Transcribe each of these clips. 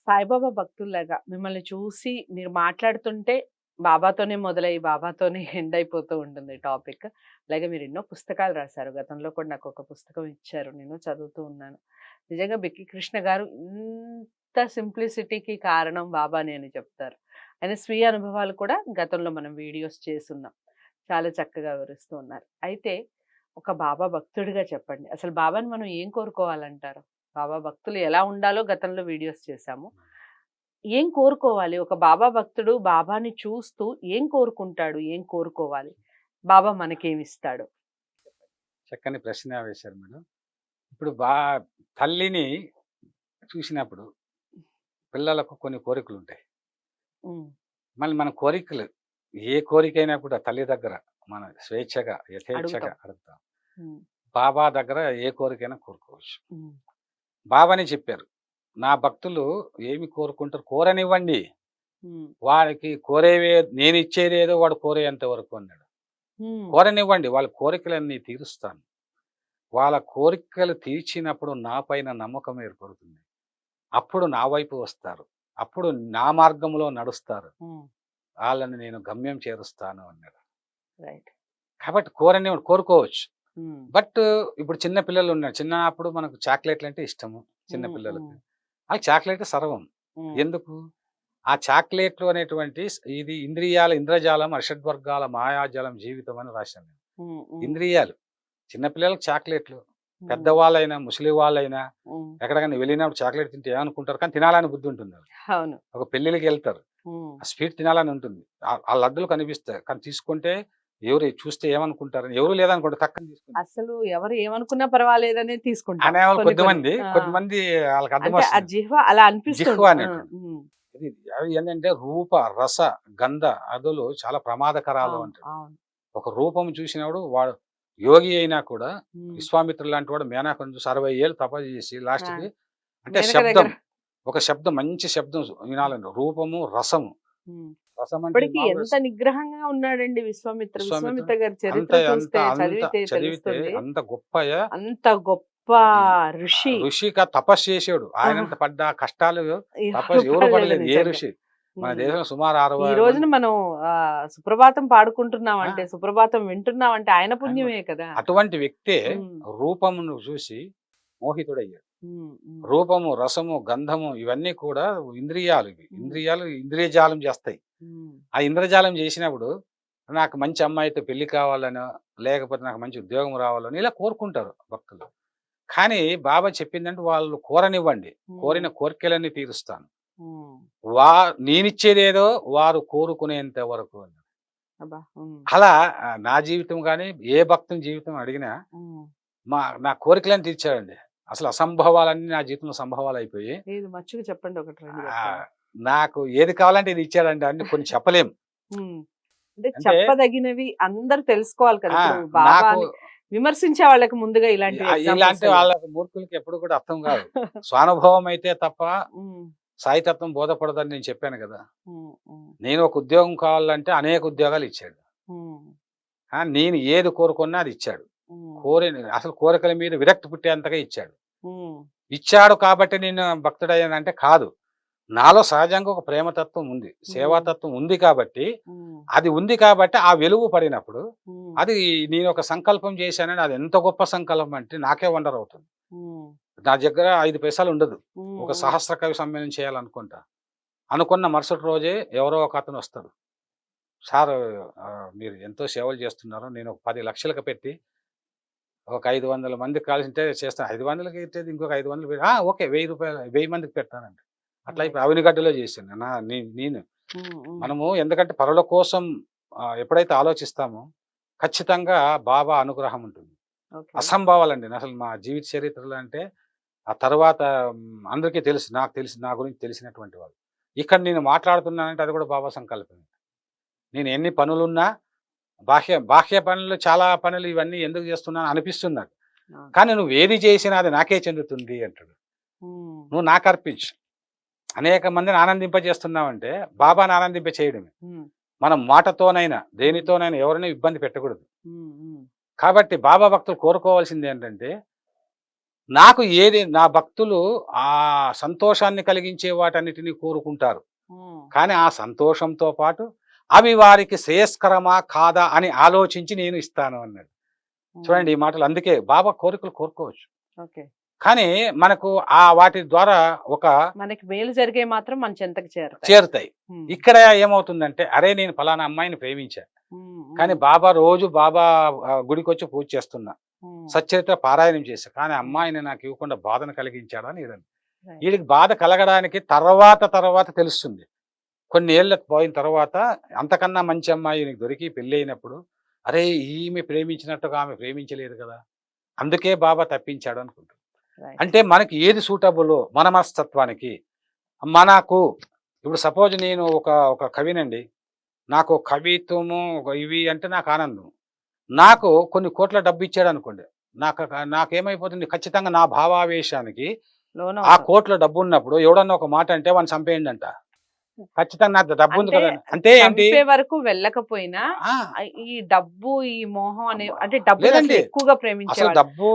సాయిబాబా భక్తుల్లాగా మిమ్మల్ని చూసి మీరు మాట్లాడుతుంటే బాబాతోనే మొదలయ్యి బాబాతోనే ఎండ్ అయిపోతూ ఉంటుంది టాపిక్. అలాగే మీరు ఎన్నో పుస్తకాలు రాశారు. గతంలో కూడా నాకు ఒక పుస్తకం ఇచ్చారు. నేను చదువుతూ ఉన్నాను. నిజంగా బిక్కి కృష్ణ గారు ఇంత సింప్లిసిటీకి కారణం బాబానే అని చెప్తారు. ఆయన స్వీయ అనుభవాలు కూడా గతంలో మనం వీడియోస్ చేసున్నాం. చాలా చక్కగా వివరిస్తూ ఉన్నారు. అయితే ఒక బాబా భక్తుడిగా చెప్పండి. అసలు బాబాని మనం ఏం కోరుకోవాలంటారు? బాబా భక్తులు ఎలా ఉండాలో గతంలో వీడియోస్ చేశాము. ఏం కోరుకోవాలి? ఒక బాబా భక్తుడు బాబాని చూస్తూ ఏం కోరుకుంటాడు? ఏం కోరుకోవాలి? బాబా మనకేమిస్తాడు? చక్కని ప్రశ్న వేశారు మేడం. ఇప్పుడు తల్లిని చూసినప్పుడు పిల్లలకు కొన్ని కోరికలు ఉంటాయి. మళ్ళీ మన కోరికలు ఏ కోరికైనా కూడా తల్లి దగ్గర మన స్వేచ్ఛగా యథేచ్ఛగా అడుగుతాం. బాబా దగ్గర ఏ కోరికైనా కోరుకోవచ్చు. బాబాని చెప్పారు, నా భక్తులు ఏమి కోరుకుంటారు కోరనివ్వండి, వాడికి కోరేవే నేను ఇచ్చేదేదో వాడు కోరేంత వరకు అన్నాడు. కోరనివ్వండి, వాళ్ళ కోరికలన్నీ తీరుస్తాను. వాళ్ళ కోరికలు తీర్చినప్పుడు నా పైన నమ్మకం ఏర్పడుతుంది. అప్పుడు నా వైపు వస్తారు, అప్పుడు నా మార్గంలో నడుస్తారు, వాళ్ళని నేను గమ్యం చేరుస్తాను అన్నాడు. కాబట్టి కోరుకోవచ్చు. బట్ ఇప్పుడు చిన్న పిల్లలు ఉన్నారు, చిన్నప్పుడు మనకు చాక్లెట్లు అంటే ఇష్టము చిన్న పిల్లలకు. ఆ చాక్లెట్ సర్వం. ఎందుకు? ఆ చాక్లెట్లు అనేటువంటి ఇది ఇంద్రజాలం అషడ్వర్గాల మాయాజాలం జీవితం అని రాశాను. ఇంద్రియాలు చిన్నపిల్లలకు చాక్లెట్లు, పెద్దవాళ్ళైనా ముసలి వాళ్ళైనా ఎక్కడికైనా వెళ్ళినప్పుడు చాక్లెట్ తింటే ఏమనుకుంటారు, కానీ తినాలని బుద్ధి ఉంటుంది. ఒక పెళ్లికి వెళ్తారు, ఆ స్వీట్ తినాలని ఉంటుంది, ఆ లడ్డులు కనిపిస్తాయి, కానీ తీసుకుంటే ఎవరు చూస్తే ఏమనుకుంటారు, ఎవరు లేదనుకుంటే తక్కువ తీసుకుంటారు. అసలు ఎవరు ఏమనుకున్నా పర్వాలేదనే తీసుకుంటారు కొద్దిమంది వాళ్ళకి అర్థం జిహ్వ అలా అనిపిస్తుంది. ఏంటంటే రూప రస గంధ అదులు చాలా ప్రమాదకరాలు అంటారు. ఒక రూపం చూసినప్పుడు వాడు యోగి అయినా కూడా, విశ్వామిత్రుడు లాంటి వాడు మేనాకను చూసి 60 ఏళ్ళు తపస్సు చేసి లాస్ట్కి అంటే శబ్దం, ఒక శబ్దం మంచి శబ్దం వినాలండి. రూపము రసము. రసం అంటే ఎంత నిగ్రహంగా ఉన్నాడండి విశ్వామిత్ర గారి చరిత్ర చూస్తే చదివితే అంత గొప్ప ఋషిగా తపస్సు చేసాడు. ఆయన పడ్డ కష్టాలు తపస్సు ఎవరు పడలేదు, ఏ ఋషి. మన దేశం సుమారు 60. ఈ రోజున మనం సుప్రభాతం పాడుకుంటున్నాం అంటే, సుప్రభాతం వింటున్నాం అంటే ఆయన పుణ్యమే కదా. అటువంటి వ్యక్తే రూపమును చూసి మోహితుడయ్యాడు. రూపము రసము గంధము ఇవన్నీ కూడా ఇంద్రియాలు ఇంద్రియజాలం చేస్తాయి. ఆ ఇంద్రజాలం చేసినప్పుడు నాకు మంచి అమ్మాయితో పెళ్లి కావాలనో, లేకపోతే నాకు మంచి ఉద్యోగం రావాలని ఇలా కోరుకుంటారు భక్తులు. కానీ బాబా చెప్పిందంటే వాళ్ళు కోరనివ్వండి, కోరిన కోరికలన్నీ తీరుస్తాను. నేనిచ్చేదేదో వారు కోరుకునేంత వరకు. అలా నా జీవితం కానీ ఏ భక్తుని జీవితం అడిగినా నా కోరికలను తీర్చాడండి. అసలు అసంభవాలన్నీ నా జీవితంలో సంభవాలు అయిపోయి. చెప్పండి ఒకటి. నాకు ఏది కావాలంటే ఇది ఇచ్చాడండి. అన్ని కొన్ని చెప్పలేము, చెప్పదగినవి అందరు తెలుసుకోవాలి కదా. విమర్శించే వాళ్ళకి ముందుగా ఇలాంటి వాళ్ళకి మూర్ఖులకి ఎప్పుడు కూడా అర్థం కాదు. స్వానుభవం అయితే తప్ప సాయితత్వం బోధపడదని నేను చెప్పాను కదా. నేను ఒక ఉద్యోగం కావాలంటే అనేక ఉద్యోగాలు ఇచ్చాడు. నేను ఏది కోరుకున్నా అది ఇచ్చాడు. అసలు కోరికల మీద విరక్తి పుట్టేంతగా ఇచ్చాడు. ఇచ్చాడు కాబట్టి నేను భక్తుడయ్యానంటే కాదు. నాలో సహజంగా ఒక ప్రేమతత్వం ఉంది, సేవాతత్వం ఉంది కాబట్టి, అది ఉంది కాబట్టి ఆ వెలుగు పడినప్పుడు అది నేను ఒక సంకల్పం చేశానని, అది ఎంత గొప్ప సంకల్పం అంటే నాకే వండర్ అవుతుంది. నా దగ్గర 5 పైసలు ఉండదు, ఒక సహస్ర కవి సమ్మేళనం చేయాలనుకుంటా. అనుకున్న మరుసటి రోజే ఎవరో ఒక అతను వస్తాడు, సార్ మీరు ఎంతో సేవలు చేస్తున్నారు, నేను ఒక 10 లక్షలకు పెట్టి ఒక 500 మందికి కాల్సింటే చేస్తాను. 500కి ఇచ్చేది ఇంకొక 500 ఓకే, 1000 రూపాయలు 1000 మందికి పెడతానండి. అట్లా ఇప్పుడు అవినిగడ్డలో చేశాను నేను. మనము ఎందుకంటే పరుల కోసం ఎప్పుడైతే ఆలోచిస్తామో ఖచ్చితంగా బాబా అనుగ్రహం ఉంటుంది. అసంభవాలండి అసలు మా జీవిత చరిత్రలు అంటే. ఆ తర్వాత అందరికీ తెలుసు, నాకు తెలిసి నా గురించి తెలిసినటువంటి వాళ్ళు. ఇక్కడ నేను మాట్లాడుతున్నానంటే అది కూడా బాబా సంకల్పమే. నేను ఎన్ని పనులున్నా బాహ్య పనులు, చాలా పనులు ఇవన్నీ ఎందుకు చేస్తున్నాను అనిపిస్తున్నాడు, కానీ నువ్వు ఏది చేసినా అది నాకే చెందుతుంది అంటాడు. నువ్వు నాకు అర్పించు. అనేక మందిని ఆనందింపజేస్తున్నావంటే బాబాని ఆనందింప చేయడమే. మనం మాటతోనైనా దేనితోనైనా ఎవరిని ఇబ్బంది పెట్టకూడదు. కాబట్టి బాబా భక్తులు కోరుకోవాల్సింది ఏంటంటే, నాకు ఏది నా భక్తులు ఆ సంతోషాన్ని కలిగించే వాటన్నిటిని కోరుకుంటారు. కానీ ఆ సంతోషంతో పాటు అవి వారికి శ్రేయస్కరమా కాదా అని ఆలోచించి నేను ఇస్తాను అన్నాడు. చూడండి ఈ మాటలు. అందుకే బాబా కోరికలు కోరుకోవచ్చు. ఓకే. కానీ మనకు ఆ వాటి ద్వారా ఒక మనకి మేలు జరిగే మాత్రం మన చెంతకు చేరుతాయి. ఇక్కడ ఏమవుతుందంటే, అరే నేను ఫలానా అమ్మాయిని ప్రేమించా, కానీ బాబా రోజు బాబా గుడికి వచ్చి పూజ చేస్తున్నా, సచ్చరిత్ర పారాయణం చేశా, కానీ అమ్మాయిని నాకు ఇవ్వకుండా బాధను కలిగించాడని ఈడని. వీడికి బాధ కలగడానికి తర్వాత తెలుస్తుంది. కొన్ని ఏళ్ళ పోయిన తర్వాత అంతకన్నా మంచి అమ్మాయి నీకు దొరికి పెళ్ళి అయినప్పుడు, అరే ఈమె ప్రేమించినట్టుగా ఆమె ప్రేమించలేదు కదా, అందుకే బాబా తప్పించాడు అనుకుంటాడు. అంటే మనకి ఏది సూటబుల్ మన మనస్తత్వానికి. మనకు ఇప్పుడు సపోజ్ నేను ఒక కవినండి, నాకు కవిత్వము ఇవి అంటే నాకు ఆనందం. నాకు కొన్ని కోట్ల డబ్బు ఇచ్చాడు అనుకోండి, నాకేమైపోతుంది, ఖచ్చితంగా నా భావావేశానికి ఆ కోట్ల డబ్బు ఉన్నప్పుడు ఎవడన్నా ఒక మాట అంటే వాడిని చంపేయండి అంట. ఖచ్చితంగా నాకు డబ్బు ఉంది కదా అంటే ఏంటి వరకు వెళ్ళకపోయినా ఈ డబ్బు ఈ మోహం అనే అంటే డబ్బు ఎక్కువగా ప్రేమించే అసలు డబ్బు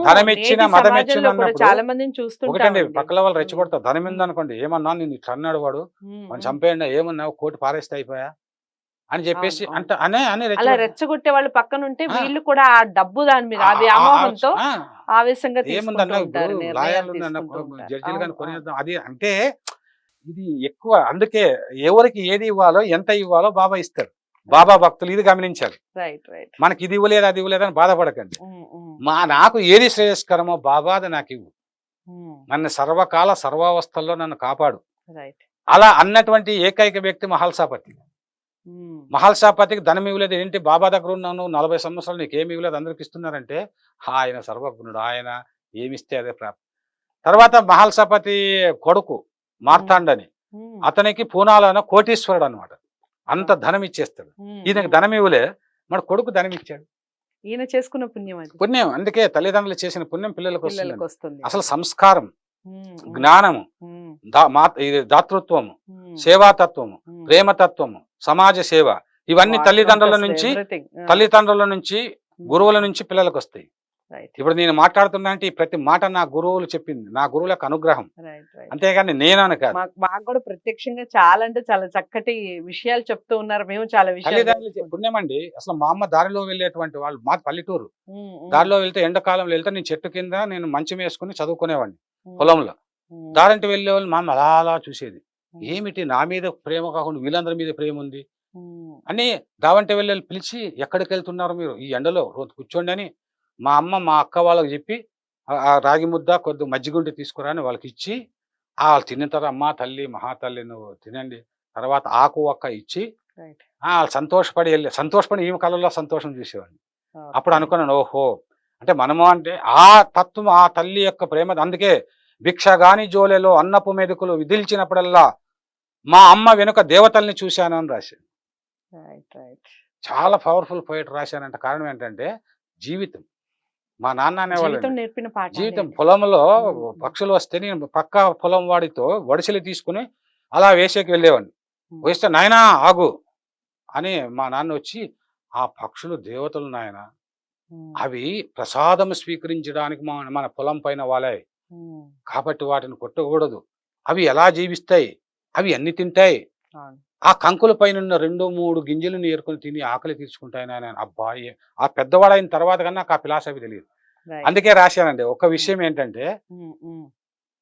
ధనం ఇచ్చిన మదం ఇచ్చిన చాలా మందిని చూస్తుంటాం. ఒకటండి, పక్కల వాళ్ళు రెచ్చగొడతారు. ధనం ఉందనుకోండి, ఏమన్నా నేను ఇట్లా అన్నాడు వాడు, మనం చంపేయండి, ఏమన్నా కోటి పారేస్తే అయిపోయా అని చెప్పేసి అంట అలా రెచ్చగొట్టే వాళ్ళు పక్కన ఉంటే వీళ్ళు కూడా ఆ డబ్బు దాని మీద ఆ వ్యామోహంతో ఆవేశంగా ఏముందన్నా జడ్జిలు కానీ కొనేద్దాం అది అంటే ఇది ఎక్కువ. అందుకే ఎవరికి ఏది ఇవ్వాలో ఎంత ఇవ్వాలో బాబా ఇస్తారు. బాబా భక్తులు ఇది గమనించాలి. మనకి ఇది ఇవ్వలేదు అది ఇవ్వలేదు అని బాధపడకండి. నాకు ఏది శ్రేయస్కరమో బాబా అది నాకు ఇవ్వు, నన్ను సర్వకాల సర్వావస్థల్లో నన్ను కాపాడు. అలా అన్నటువంటి ఏకైక వ్యక్తి మహల్సాపతి. మహల్సాపతికి ధనం ఇవ్వలేదు ఏంటి, బాబా దగ్గర ఉన్నాను 40 సంవత్సరాలు నీకు ఏమి ఇవ్వలేదు అందరికి ఇస్తున్నారంటే, ఆయన సర్వజ్ఞుడు, ఆయన ఏమిస్తే అదే ప్రాప్తి. తర్వాత మహల్సాపతి కొడుకు మార్తాండని, అతనికి పూనాలోన కోటీశ్వరుడు అనమాట, అంత ధనం ఇచ్చేస్తాడు. ఈయనకి ధనం ఇవ్వలే, మన కొడుకు ధనం ఇచ్చాడు. ఈయన చేసుకున్న పుణ్యం. అందుకే తల్లిదండ్రులు చేసిన పుణ్యం పిల్లలకు వస్తుంది. అసలు సంస్కారం, జ్ఞానము, దాతృత్వము, సేవాతత్వము, ప్రేమతత్వము, సమాజ సేవ, ఇవన్నీ తల్లిదండ్రుల నుంచి గురువుల నుంచి పిల్లలకు వస్తాయి. ఇప్పుడు నేను మాట్లాడుతున్నా అంటే ఈ ప్రతి మాట నా గురువులు చెప్పింది, నా గురువులకు అనుగ్రహం, అంతేగాని నేనని కాదు. మాకు కూడా ప్రత్యక్షంగా చాలా అంటే చాలా చక్కటి విషయాలు చెప్తూ ఉన్నారు. మేము చాలా విషయాలు పుణ్యం అండి. అసలు మా అమ్మ దారిలో వెళ్ళేటువంటి వాళ్ళు, మాది పల్లెటూరు, దారిలో వెళ్తే ఎండాకాలంలో వెళ్తే నేను చెట్టు కింద నేను మంచం వేసుకుని చదువుకునేవాడిని పొలంలో. దారంటి వెళ్ళే వాళ్ళు మా అమ్మ అలా చూసేది, ఏమిటి నా మీద ప్రేమ కాకుండా వీళ్ళందరి మీద ప్రేమ ఉంది అని. దావంటి వెళ్ళి పిలిచి, ఎక్కడికి వెళ్తున్నారు మీరు ఈ ఎండలో, రోజు కూర్చోండి అని మా అమ్మ మా అక్క వాళ్ళకి చెప్పి ఆ రాగి ముద్ద కొద్ది మజ్జిగుండి తీసుకురా అని వాళ్ళకి ఇచ్చి, వాళ్ళు తిన్న తర్వాత అమ్మ తల్లి మహాతల్లి నువ్వు తినండి, తర్వాత ఆకు ఒక్క ఇచ్చి సంతోషపడి ఈమె కళ్ళలో సంతోషం చూసేవాడిని. అప్పుడు అనుకున్నాను, ఓహో అంటే మనము అంటే ఆ తత్వం, ఆ తల్లి యొక్క ప్రేమ. అందుకే భిక్షగాని జోలెలో అన్నపు మెతుకులు విదిల్చినప్పుడల్లా మా అమ్మ వెనుక దేవతల్ని చూశాను అని రాశాను. చాలా పవర్ఫుల్ పోయిట్ రాశానంట. కారణం ఏంటంటే జీవితం. మా నాన్న అనేవాళ్ళు, జీవితం. పొలంలో పక్షులు వస్తే నేను పక్క పొలం వాడితో వడిసెలు తీసుకుని అలా వేసేకి వెళ్ళేవాడిని. వేస్తే నాయనా ఆగు అని మా నాన్న వచ్చి, ఆ పక్షులు దేవతలు నాయన, అవి ప్రసాదం స్వీకరించడానికి మన పొలం పైన వాళ్ళే, కాబట్టి వాటిని కొట్టకూడదు, అవి ఎలా జీవిస్తాయి, అవి అన్ని తింటాయి, ఆ కంకుల పైన 2-3 గింజలు నేర్కొని తిని ఆకలి తీర్చుకుంటాయి నాయన. అబ్బాయి ఆ పెద్దవాడైన తర్వాత కన్నా నాకు ఆ ఫిలాసఫీ తెలియదు. అందుకే రాశానండి. ఒక విషయం ఏంటంటే,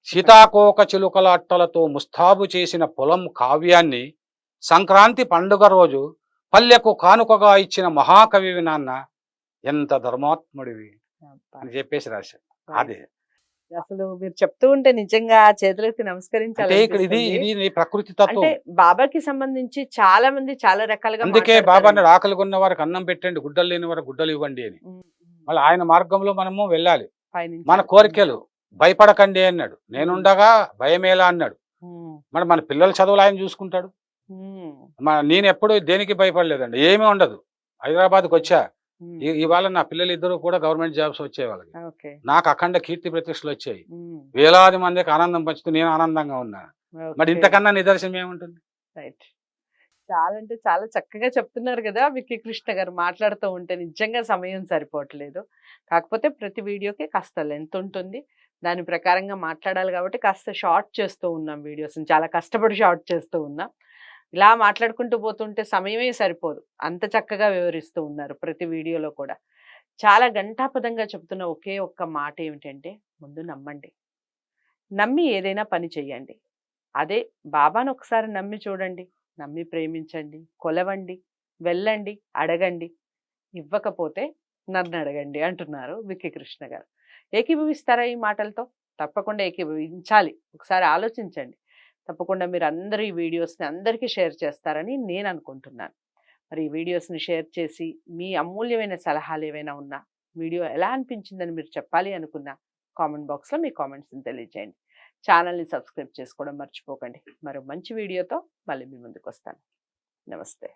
సీతాకోక చిలుకల అట్టలతో ముస్తాబు చేసిన పొలం కావ్యాన్ని సంక్రాంతి పండుగ రోజు పల్లెకు కానుకగా ఇచ్చిన మహాకవివి నాన్న, ఎంత ధర్మాత్ముడివి అని చెప్పేసి రాశాను. అదే అసలు మీరు చెప్తూ ఉంటే నిజంగా చేతులెత్తి నమస్కరించాలి. ఇది ప్రకృతి తత్వం. బాబాకి సంబంధించి చాలా మంది చాలా రకాలుగా, అందుకే బాబా అన్నాడు, ఆకలి ఉన్న వారికి అన్నం పెట్టండి, గుడ్డలు లేని వారికి గుడ్డలు ఇవ్వండి అని. మళ్ళీ ఆయన మార్గంలో మనము వెళ్ళాలి. మన కోరికలు భయపడకండి అన్నాడు, నేనుండగా భయమేలా అన్నాడు. మరి మన పిల్లల చదువులు ఆయన చూసుకుంటాడు. నేను ఎప్పుడు దేనికి భయపడలేదండి, ఏమీ ఉండదు. హైదరాబాద్కి వచ్చా, ఇవాళ నా పిల్లలు ఇద్దరు కూడా గవర్నమెంట్ జాబ్స్ వచ్చాయి వాళ్ళకి. నాకు అఖండ కీర్తి ప్రతిష్టలు వచ్చాయి. వేలాది మందికి ఆనందం పంచుతూ నేను ఆనందంగా ఉన్నా. మరి ఇంతకన్నా నిదర్శనం ఏముంటుంది? చాలా అంటే చాలా చక్కగా చెప్తున్నారు కదా విక్కీ కృష్ణ గారు. మాట్లాడుతూ ఉంటే నిజంగా సమయం సరిపోవట్లేదు. కాకపోతే ప్రతి వీడియోకి కాస్త లెంత్ ఉంటుంది. దాని ప్రకారంగా మాట్లాడాలి కాబట్టి కాస్త షార్ట్ చేస్తూ ఉన్నాం వీడియోస్‌ని. చాలా కష్టపడి షార్ట్ చేస్తూ ఉన్నాం. ఇలా మాట్లాడుకుంటూ పోతుంటే సమయమే సరిపోదు. అంత చక్కగా వివరిస్తూ ఉన్నారు ప్రతి వీడియోలో కూడా. చాలా ఘంటాపథంగా చెప్తున్న ఒకే ఒక్క మాట ఏమిటంటే, ముందు నమ్మండి. నమ్మి ఏదైనా పని చెయ్యండి. అదే బాబాను ఒకసారి నమ్మి చూడండి. నమ్మి ప్రేమించండి, కొలవండి, వెళ్ళండి, అడగండి. ఇవ్వకపోతే నన్నడగండి అంటున్నారు విక్కీ కృష్ణ గారు. ఏకీభవిస్తారా ఈ మాటలతో? తప్పకుండా ఏకీభవించాలి. ఒకసారి ఆలోచించండి. తప్పకుండా మీరందరూ ఈ వీడియోస్‌ని అందరికీ షేర్ చేస్తారని నేను అనుకుంటున్నాను. మరి ఈ వీడియోస్‌ని షేర్ చేసి మీ అమూల్యమైన సలహాలేవైనా ఉన్నా, వీడియో ఎలా అనిపించిందని మీరు చెప్పాలి అనుకున్నా కామెంట్ బాక్స్‌లో మీ కామెంట్స్‌ని తెలియజేయండి. ఛానల్‌ని సబ్స్క్రైబ్ చేసుకోవడం మర్చిపోకండి. మరో మంచి వీడియోతో మళ్ళీ మీ ముందుకొస్తాను. నమస్తే.